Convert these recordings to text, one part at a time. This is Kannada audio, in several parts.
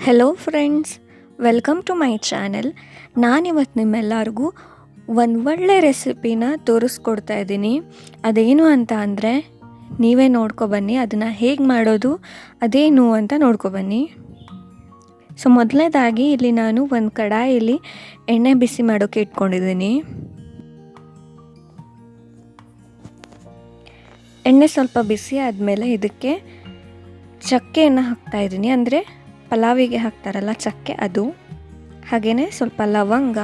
Hello friends, welcome to my channel. ನಾನಿವತ್ತು ನಿಮ್ಮೆಲ್ಲರಿಗೂ ಒಂದು ಒಳ್ಳೆ ರೆಸಿಪಿನ ತೋರಿಸ್ಕೊಡ್ತಾ ಇದ್ದೀನಿ. ಅದೇನು ಅಂತ ಅಂದರೆ ನೀವೇ ನೋಡ್ಕೊಬನ್ನಿ. ಅದನ್ನು ಹೇಗೆ ಮಾಡೋದು ಅದೇನು ಅಂತ ನೋಡ್ಕೊಬನ್ನಿ. ಸೊ ಮೊದಲನೇದಾಗಿ ಇಲ್ಲಿ ನಾನು ಒಂದು ಕಡಾಯಲ್ಲಿ ಎಣ್ಣೆ ಬಿಸಿ ಮಾಡೋಕ್ಕೆ ಇಟ್ಕೊಂಡಿದ್ದೀನಿ. ಎಣ್ಣೆ ಸ್ವಲ್ಪ ಬಿಸಿ ಆದಮೇಲೆ ಇದಕ್ಕೆ ಚಕ್ಕೆಯನ್ನು ಹಾಕ್ತಾಯಿದ್ದೀನಿ. ಅಂದರೆ ಪಲಾವಿಗೆ ಹಾಕ್ತಾರಲ್ಲ ಚಕ್ಕೆ, ಅದು. ಹಾಗೆಯೇ ಸ್ವಲ್ಪ ಲವಂಗ,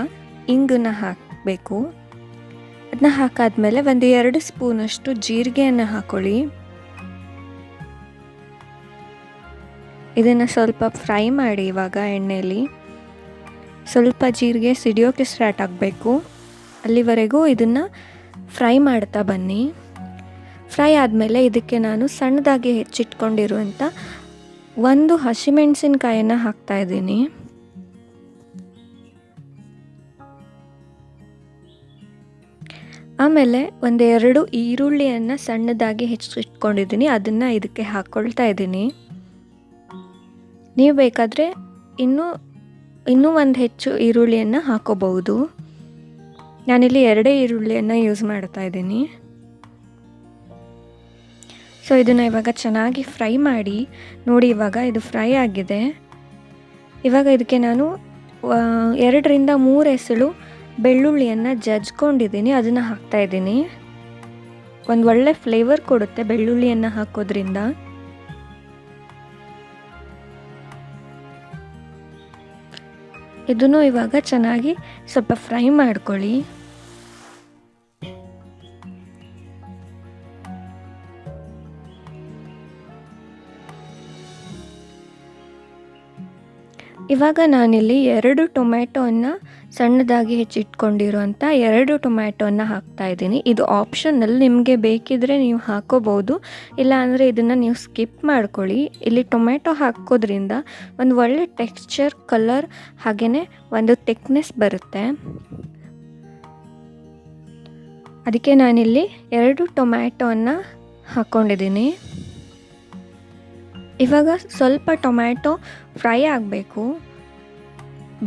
ಇಂಗನ್ನ ಹಾಕಬೇಕು. ಅದನ್ನ ಹಾಕಾದ್ಮೇಲೆ ಒಂದು 2 ಸ್ಪೂನಷ್ಟು ಜೀರಿಗೆಯನ್ನು ಹಾಕೊಳ್ಳಿ. ಇದನ್ನು ಸ್ವಲ್ಪ ಫ್ರೈ ಮಾಡಿ. ಇವಾಗ ಎಣ್ಣೆಯಲ್ಲಿ ಸ್ವಲ್ಪ ಜೀರಿಗೆ ಸಿಡಿಯೋಕ್ಕೆ ಸ್ಟಾರ್ಟ್ ಆಗಬೇಕು. ಅಲ್ಲಿವರೆಗೂ ಇದನ್ನು ಫ್ರೈ ಮಾಡ್ತಾ ಬನ್ನಿ. ಫ್ರೈ ಆದಮೇಲೆ ಇದಕ್ಕೆ ನಾನು ಸಣ್ಣದಾಗಿ ಹೆಚ್ಚಿಟ್ಕೊಂಡಿರುವಂಥ 1 ಹಸಿಮೆಣಸಿನ್ಕಾಯನ್ನು ಹಾಕ್ತಾಯಿದ್ದೀನಿ. ಆಮೇಲೆ 1-2 ಈರುಳ್ಳಿಯನ್ನು ಸಣ್ಣದಾಗಿ ಹೆಚ್ಚಿಟ್ಕೊಂಡಿದ್ದೀನಿ. ಅದನ್ನು ಇದಕ್ಕೆ ಹಾಕ್ಕೊಳ್ತಾ ಇದ್ದೀನಿ. ನೀವು ಬೇಕಾದರೆ ಇನ್ನೂ ಒಂದು ಹೆಚ್ಚು ಈರುಳ್ಳಿಯನ್ನು ಹಾಕೋಬಹುದು. ನಾನಿಲ್ಲಿ 2 ಈರುಳ್ಳಿಯನ್ನು ಯೂಸ್ ಮಾಡ್ತಾ ಇದ್ದೀನಿ. ಸೊ ಇದನ್ನು ಇವಾಗ ಚೆನ್ನಾಗಿ ಫ್ರೈ ಮಾಡಿ. ನೋಡಿ, ಇವಾಗ ಇದು ಫ್ರೈ ಆಗಿದೆ. ಇವಾಗ ಇದಕ್ಕೆ ನಾನು 2-3 ಎಸಳು ಬೆಳ್ಳುಳ್ಳಿಯನ್ನು ಜಜ್ಕೊಂಡಿದ್ದೀನಿ. ಅದನ್ನು ಹಾಕ್ತಾಯಿದ್ದೀನಿ. ಒಂದು ಒಳ್ಳೆ ಫ್ಲೇವರ್ ಕೊಡುತ್ತೆ ಬೆಳ್ಳುಳ್ಳಿಯನ್ನು ಹಾಕೋದ್ರಿಂದ. ಇದನ್ನು ಇವಾಗ ಚೆನ್ನಾಗಿ ಸ್ವಲ್ಪ ಫ್ರೈ ಮಾಡ್ಕೊಳ್ಳಿ. ಇವಾಗ ನಾನಿಲ್ಲಿ 2 ಟೊಮ್ಯಾಟೋವನ್ನು ಸಣ್ಣದಾಗಿ ಹೆಚ್ಚಿಟ್ಕೊಂಡಿರುವಂಥ 2 ಟೊಮ್ಯಾಟೋವನ್ನು ಹಾಕ್ತಾಯಿದ್ದೀನಿ. ಇದು ಆಪ್ಷನಲ್, ನಿಮಗೆ ಬೇಕಿದ್ದರೆ ನೀವು ಹಾಕೋಬಹುದು, ಇಲ್ಲ ಅಂದರೆ ಇದನ್ನು ನೀವು ಸ್ಕಿಪ್ ಮಾಡ್ಕೊಳ್ಳಿ. ಇಲ್ಲಿ ಟೊಮ್ಯಾಟೊ ಹಾಕೋದ್ರಿಂದ ಒಂದು ಒಳ್ಳೆ ಟೆಕ್ಸ್ಚರ್, ಕಲರ್, ಹಾಗೆಯೇ ಒಂದು ಥಿಕ್ನೆಸ್ ಬರುತ್ತೆ. ಅದಕ್ಕೆ ನಾನಿಲ್ಲಿ 2 ಟೊಮ್ಯಾಟೋವನ್ನು ಹಾಕ್ಕೊಂಡಿದ್ದೀನಿ. ಇವಾಗ ಸ್ವಲ್ಪ ಟೊಮ್ಯಾಟೊ ಫ್ರೈ ಆಗಬೇಕು,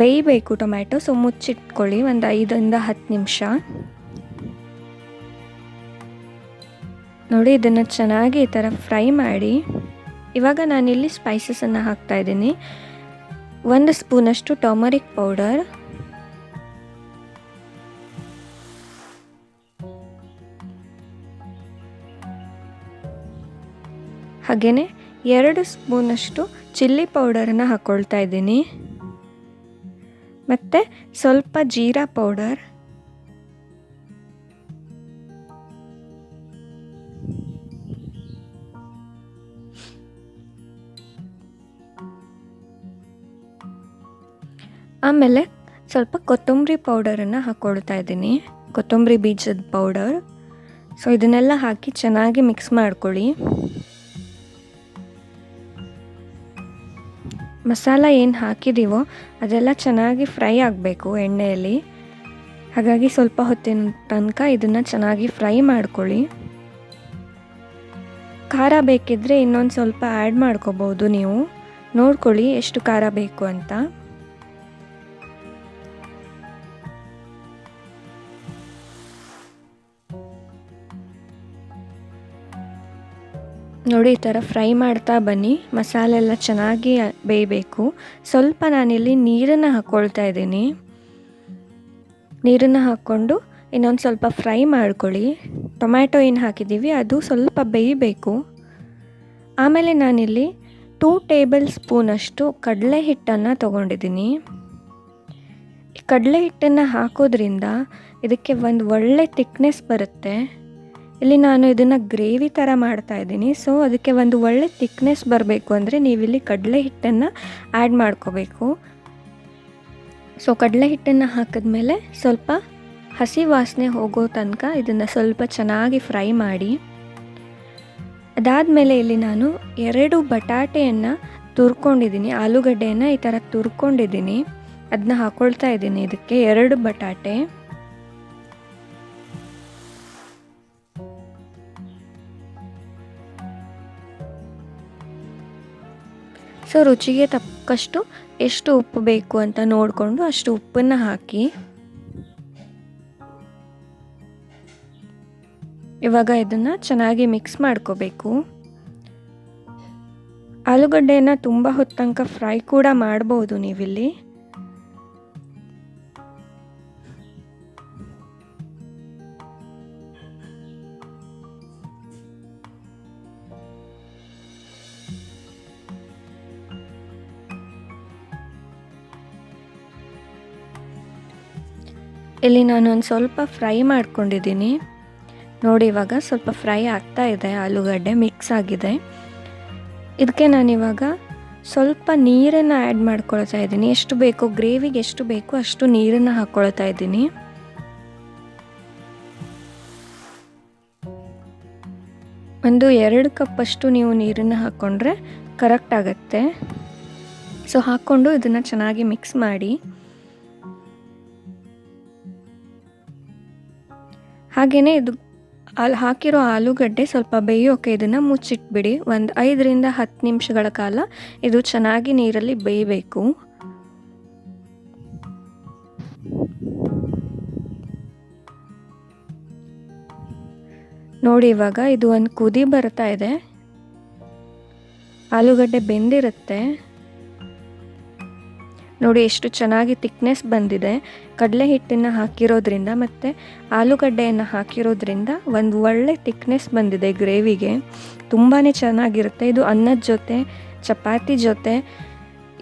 ಬೇಯಬೇಕು ಟೊಮ್ಯಾಟೊ. ಸೊ ಮುಚ್ಚಿಟ್ಕೊಳ್ಳಿ ಒಂದು 5-10 ನಿಮಿಷ. ನೋಡಿ, ಇದನ್ನು ಚೆನ್ನಾಗಿ ಈ ಥರ ಫ್ರೈ ಮಾಡಿ. ಇವಾಗ ನಾನಿಲ್ಲಿ ಸ್ಪೈಸಸನ್ನು ಹಾಕ್ತಾಯಿದ್ದೀನಿ. 1 ಸ್ಪೂನಷ್ಟು ಟರ್ಮರಿಕ್ ಪೌಡರ್, ಹಾಗೆಯೇ 2 ಸ್ಪೂನಷ್ಟು ಚಿಲ್ಲಿ ಪೌಡರನ್ನು ಹಾಕ್ಕೊಳ್ತಾ ಇದ್ದೀನಿ. ಮತ್ತು ಸ್ವಲ್ಪ ಜೀರಾ ಪೌಡರ್, ಆಮೇಲೆ ಸ್ವಲ್ಪ ಕೊತ್ತಂಬರಿ ಪೌಡರನ್ನು ಹಾಕ್ಕೊಳ್ತಾ ಇದ್ದೀನಿ, ಕೊತ್ತಂಬರಿ ಬೀಜದ ಪೌಡರ್. ಸೊ ಇದನ್ನೆಲ್ಲ ಹಾಕಿ ಚೆನ್ನಾಗಿ ಮಿಕ್ಸ್ ಮಾಡ್ಕೊಳ್ಳಿ. ಮಸಾಲ ಏನು ಹಾಕಿದ್ದೀವೋ ಅದೆಲ್ಲ ಚೆನ್ನಾಗಿ ಫ್ರೈ ಆಗಬೇಕು ಎಣ್ಣೆಯಲ್ಲಿ. ಹಾಗಾಗಿ ಸ್ವಲ್ಪ ಹೊತ್ತಿನ ತನಕ ಇದನ್ನು ಚೆನ್ನಾಗಿ ಫ್ರೈ ಮಾಡ್ಕೊಳ್ಳಿ. ಖಾರ ಬೇಕಿದ್ದರೆ ಇನ್ನೊಂದು ಸ್ವಲ್ಪ ಆ್ಯಡ್ ಮಾಡ್ಕೋಬೋದು. ನೀವು ನೋಡ್ಕೊಳ್ಳಿ ಎಷ್ಟು ಖಾರ ಬೇಕು ಅಂತ. ನೋಡಿ, ಈ ಥರ ಫ್ರೈ ಮಾಡ್ತಾ ಬನ್ನಿ. ಮಸಾಲೆ ಎಲ್ಲ ಚೆನ್ನಾಗಿ ಬೇಯಬೇಕು. ಸ್ವಲ್ಪ ನಾನಿಲ್ಲಿ ನೀರನ್ನು ಹಾಕ್ಕೊಳ್ತಾ ಇದ್ದೀನಿ. ನೀರನ್ನು ಹಾಕ್ಕೊಂಡು ಇನ್ನೊಂದು ಸ್ವಲ್ಪ ಫ್ರೈ ಮಾಡ್ಕೊಳ್ಳಿ. ಟೊಮ್ಯಾಟೊ ಏನು ಹಾಕಿದ್ದೀವಿ ಅದು ಸ್ವಲ್ಪ ಬೇಯಬೇಕು. ಆಮೇಲೆ ನಾನಿಲ್ಲಿ 2 ಟೇಬಲ್ ಸ್ಪೂನಷ್ಟು ಕಡಲೆ ಹಿಟ್ಟನ್ನು ತೊಗೊಂಡಿದ್ದೀನಿ. ಈ ಕಡಲೆ ಹಿಟ್ಟನ್ನು ಹಾಕೋದ್ರಿಂದ ಇದಕ್ಕೆ ಒಂದು ಒಳ್ಳೆ ಥಿಕ್ನೆಸ್ ಬರುತ್ತೆ. ಇಲ್ಲಿ ನಾನು ಇದನ್ನು ಗ್ರೇವಿ ಥರ ಮಾಡ್ತಾಯಿದ್ದೀನಿ. ಸೊ ಅದಕ್ಕೆ ಒಂದು ಒಳ್ಳೆ ಥಿಕ್ನೆಸ್ ಬರಬೇಕು ಅಂದರೆ ನೀವಿಲ್ಲಿ ಕಡಲೆ ಹಿಟ್ಟನ್ನು ಆ್ಯಡ್ ಮಾಡ್ಕೋಬೇಕು. ಸೊ ಕಡಲೆ ಹಿಟ್ಟನ್ನು ಹಾಕಿದ್ಮೇಲೆ ಸ್ವಲ್ಪ ಹಸಿ ವಾಸನೆ ಹೋಗೋ ತನಕ ಇದನ್ನು ಸ್ವಲ್ಪ ಚೆನ್ನಾಗಿ ಫ್ರೈ ಮಾಡಿ. ಅದಾದಮೇಲೆ ಇಲ್ಲಿ ನಾನು 2 ಬಟಾಟೆಯನ್ನು ತುರ್ಕೊಂಡಿದ್ದೀನಿ. ಆಲೂಗಡ್ಡೆಯನ್ನು ಈ ಥರ ತುರ್ಕೊಂಡಿದ್ದೀನಿ. ಅದನ್ನ ಹಾಕ್ಕೊಳ್ತಾ ಇದ್ದೀನಿ ಇದಕ್ಕೆ. 2 ಬಟಾಟೆ. ಸೊ ರುಚಿಗೆ ತಕ್ಕಷ್ಟು ಎಷ್ಟು ಉಪ್ಪು ಬೇಕು ಅಂತ ನೋಡಿಕೊಂಡು ಅಷ್ಟು ಉಪ್ಪನ್ನು ಹಾಕಿ ಇವಾಗ ಇದನ್ನು ಚೆನ್ನಾಗಿ ಮಿಕ್ಸ್ ಮಾಡ್ಕೋಬೇಕು. ಆಲೂಗಡ್ಡೆಯನ್ನು ತುಂಬ ಹೊತ್ತು ತನಕ ಫ್ರೈ ಕೂಡ ಮಾಡ್ಬೋದು ನೀವಿಲ್ಲಿ. ಇಲ್ಲಿ ನಾನು ಒಂದು ಸ್ವಲ್ಪ ಫ್ರೈ ಮಾಡ್ಕೊಂಡಿದ್ದೀನಿ ನೋಡಿ. ಇವಾಗ ಸ್ವಲ್ಪ ಫ್ರೈ ಆಗ್ತಾ ಇದೆ, ಆಲೂಗಡ್ಡೆ ಮಿಕ್ಸ್ ಆಗಿದೆ. ಇದಕ್ಕೆ ನಾನಿವಾಗ ಸ್ವಲ್ಪ ನೀರನ್ನು ಆ್ಯಡ್ ಮಾಡ್ಕೊಳ್ತಾ ಇದ್ದೀನಿ. ಎಷ್ಟು ಬೇಕೋ ಗ್ರೇವಿಗೆ ಎಷ್ಟು ಬೇಕೋ ಅಷ್ಟು ನೀರನ್ನು ಹಾಕ್ಕೊಳ್ತಾ ಇದ್ದೀನಿ. ಒಂದು 2 ಕಪ್ಪಷ್ಟು ನೀವು ನೀರನ್ನು ಹಾಕ್ಕೊಂಡ್ರೆ ಕರೆಕ್ಟ್ ಆಗುತ್ತೆ. ಸೊ ಹಾಕ್ಕೊಂಡು ಇದನ್ನು ಚೆನ್ನಾಗಿ ಮಿಕ್ಸ್ ಮಾಡಿ. ಹಾಗೆಯೇ ಇದು ಹಾಕಿರೋ ಆಲೂಗಡ್ಡೆ ಸ್ವಲ್ಪ ಬೇಯೋಕೆ ಇದನ್ನು ಮುಚ್ಚಿಟ್ಬಿಡಿ. ಒಂದು 5 ರಿಂದ 10 ನಿಮಿಷಗಳ ಕಾಲ ಇದು ಚೆನ್ನಾಗಿ ನೀರಲ್ಲಿ ಬೇಯಬೇಕು. ನೋಡಿ ಇವಾಗ ಇದು ಒಂದು ಕುದಿ ಬರ್ತಾ ಇದೆ, ಆಲೂಗಡ್ಡೆ ಬೆಂದಿರುತ್ತೆ ನೋಡಿ ಎಷ್ಟು ಚೆನ್ನಾಗಿ ಥಿಕ್ನೆಸ್ ಬಂದಿದೆ. ಕಡಲೆ ಹಿಟ್ಟನ್ನು ಹಾಕಿರೋದ್ರಿಂದ ಮತ್ತು ಆಲೂಗಡ್ಡೆಯನ್ನು ಹಾಕಿರೋದ್ರಿಂದ ಒಂದು ಒಳ್ಳೆ ಥಿಕ್ನೆಸ್ ಬಂದಿದೆ ಗ್ರೇವಿಗೆ. ತುಂಬಾ ಚೆನ್ನಾಗಿರುತ್ತೆ. ಇದು ಅನ್ನದ ಜೊತೆ, ಚಪಾತಿ ಜೊತೆ,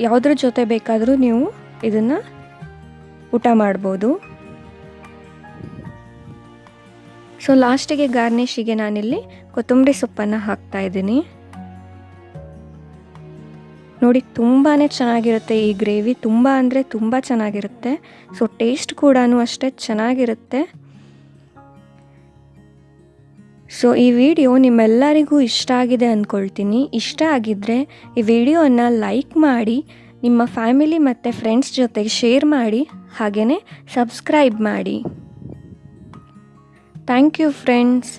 ಯಾವುದ್ರ ಜೊತೆ ಬೇಕಾದರೂ ನೀವು ಇದನ್ನು ಊಟ ಮಾಡ್ಬೋದು. ಸೊ ಲಾಸ್ಟಿಗೆ ಗಾರ್ನಿಷಿಗೆ ನಾನಿಲ್ಲಿ ಕೊತ್ತಂಬರಿ ಸೊಪ್ಪನ್ನು ಹಾಕ್ತಾಯಿದ್ದೀನಿ ನೋಡಿ. ತುಂಬಾ ಚೆನ್ನಾಗಿರುತ್ತೆ ಈ ಗ್ರೇವಿ, ತುಂಬ ಅಂದರೆ ತುಂಬ ಚೆನ್ನಾಗಿರುತ್ತೆ. ಸೊ ಟೇಸ್ಟ್ ಕೂಡ ಅಷ್ಟೇ ಚೆನ್ನಾಗಿರುತ್ತೆ. ಸೊ ಈ ವಿಡಿಯೋ ನಿಮ್ಮೆಲ್ಲರಿಗೂ ಇಷ್ಟ ಆಗಿದೆ ಅಂದ್ಕೊಳ್ತೀನಿ. ಇಷ್ಟ ಆಗಿದ್ದರೆ ಈ ವಿಡಿಯೋವನ್ನು ಲೈಕ್ ಮಾಡಿ, ನಿಮ್ಮ ಫ್ಯಾಮಿಲಿ ಮತ್ತು ಫ್ರೆಂಡ್ಸ್ ಜೊತೆಗೆ ಶೇರ್ ಮಾಡಿ, ಹಾಗೆಯೇ ಸಬ್ಸ್ಕ್ರೈಬ್ ಮಾಡಿ. Thank you friends.